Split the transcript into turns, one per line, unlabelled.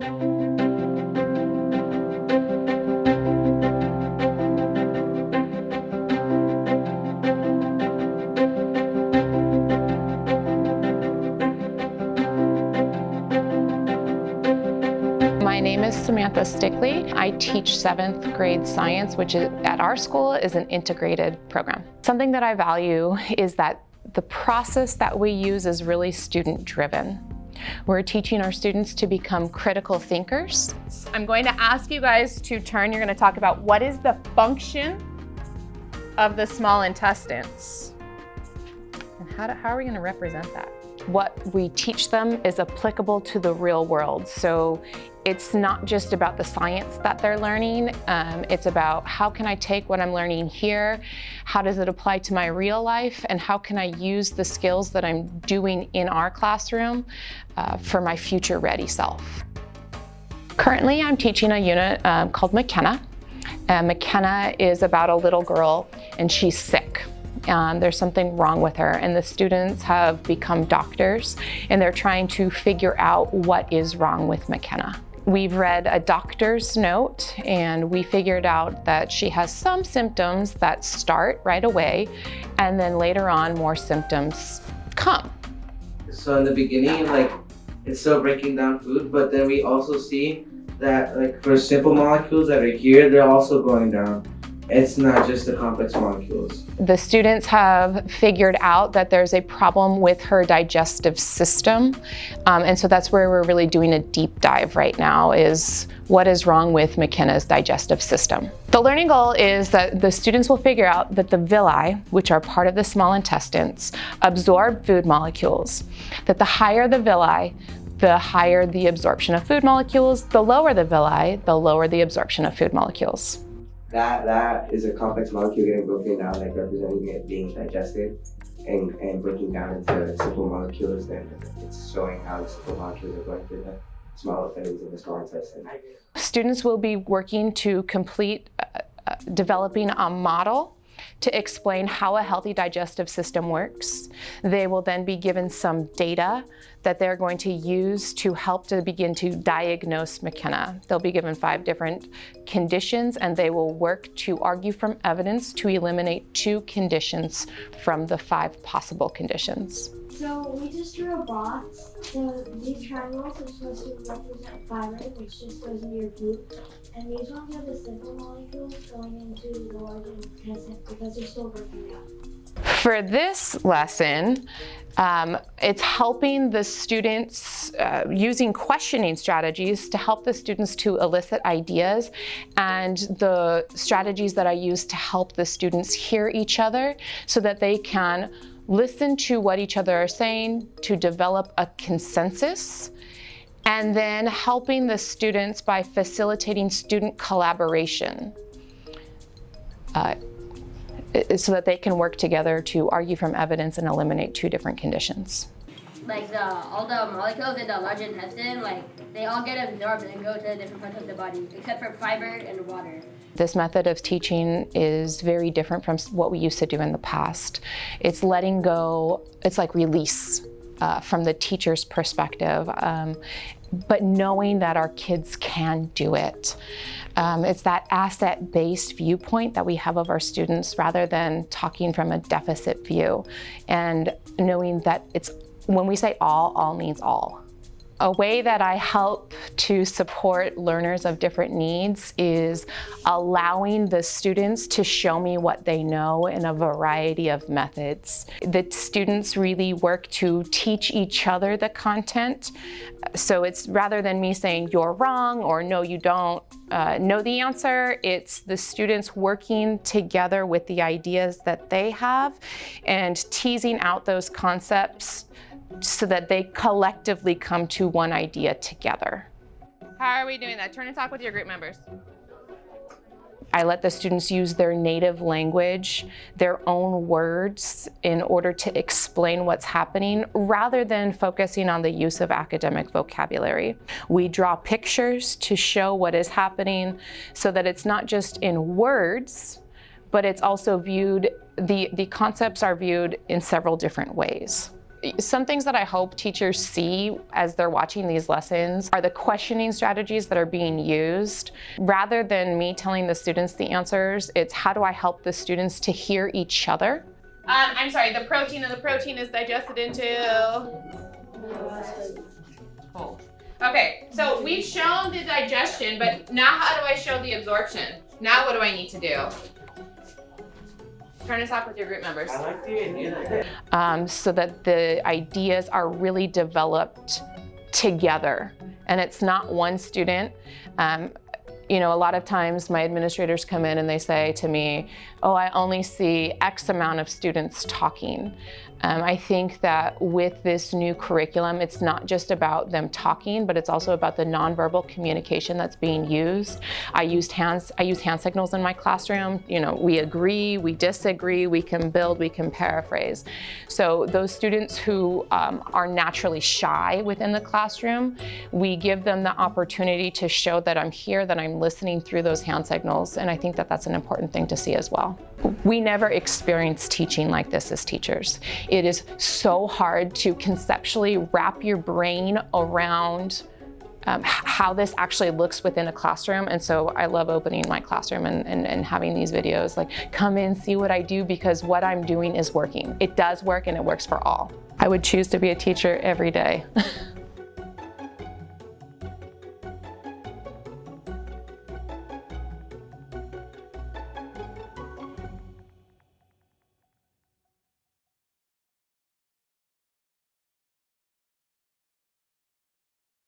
My name is Samantha Stickley. I teach 7th grade science, which at our school is an integrated program. Something that I value is that the process that we use is really student-driven. We're teaching our students to become critical thinkers. I'm going to ask you guys to turn. You're going to talk about what is the function of the small intestines. And how are we going to represent that? What we teach them is applicable to the real world. So it's not just about the science that they're learning. It's about how can I take what I'm learning here? How does it apply to my real life? And how can I use the skills that I'm doing in our classroom for my future ready self? Currently, I'm teaching a unit called McKenna. McKenna is about a little girl and she's sick. There's something wrong with her, and the students have become doctors and they're trying to figure out what is wrong with McKenna. We've read a doctor's note and we figured out that she has some symptoms that start right away and then later on more symptoms come.
So in the beginning, it's still breaking down food, but then we also see that for simple molecules that are here, they're also going down. It's not just the complex molecules.
The students have figured out that there's a problem with her digestive system. And so that's where we're really doing a deep dive right now, is what is wrong with McKenna's digestive system. The learning goal is that the students will figure out that the villi, which are part of the small intestines, absorb food molecules. That the higher the villi, the higher the absorption of food molecules. The lower the villi, the lower the absorption of food molecules.
That is a complex molecule getting broken down, representing it being digested and breaking down into simple molecules. Then it's showing how the simple molecules are going through the smaller things in the small intestine.
Students will be working to complete developing a model to explain how a healthy digestive system works. They will then be given some data that they're going to use to help to begin to diagnose McKenna. They'll be given 5 different conditions and they will work to argue from evidence to eliminate 2 conditions from the 5 possible conditions.
So we just drew a box. So these triangles are supposed to represent fiber, which just goes into your poop. And these ones are the simple molecules going into the large intestine because they're still breaking down.
For this lesson, it's helping the students using questioning strategies to help the students to elicit ideas, and the strategies that I use to help the students hear each other so that they can listen to what each other are saying to develop a consensus, and then helping the students by facilitating student collaboration so that they can work together to argue from evidence and eliminate 2 different conditions.
All the molecules in the large intestine, they all get absorbed and go to different parts of the body, except for fiber and water.
This method of teaching is very different from what we used to do in the past. It's letting go, it's like release from the teacher's perspective, but knowing that our kids can do it. It's that asset-based viewpoint that we have of our students rather than talking from a deficit view, and knowing that when we say all means all. A way that I help to support learners of different needs is allowing the students to show me what they know in a variety of methods. The students really work to teach each other the content. So it's rather than me saying you're wrong or no you don't know the answer, it's the students working together with the ideas that they have and teasing out those concepts so that they collectively come to one idea together. How are we doing that? Turn and talk with your group members. I let the students use their native language, their own words, in order to explain what's happening, rather than focusing on the use of academic vocabulary. We draw pictures to show what is happening so that it's not just in words, but it's also viewed, the concepts are viewed in several different ways. Some things that I hope teachers see as they're watching these lessons are the questioning strategies that are being used. Rather than me telling the students the answers, it's how do I help the students to hear each other? I'm sorry, the protein is digested into? Oh. Okay, so we've shown the digestion, but now how do I show the absorption? Now what do I need to do? Turn and talk with your group members.
I like the idea.
So that the ideas are really developed together, and it's not one student. You know, a lot of times my administrators come in and they say to me, oh, I only see X amount of students talking. I think that with this new curriculum, it's not just about them talking, but it's also about the nonverbal communication that's being used. I use hand signals in my classroom. You know, we agree, we disagree, we can build, we can paraphrase. So those students who are naturally shy within the classroom, we give them the opportunity to show that I'm here, that I'm listening through those hand signals, and I think that that's an important thing to see as well. We never experienced teaching like this as teachers. It is so hard to conceptually wrap your brain around how this actually looks within a classroom. And so I love opening my classroom and having these videos, like, come in, see what I do, because what I'm doing is working. It does work, and it works for all. I would choose to be a teacher every day.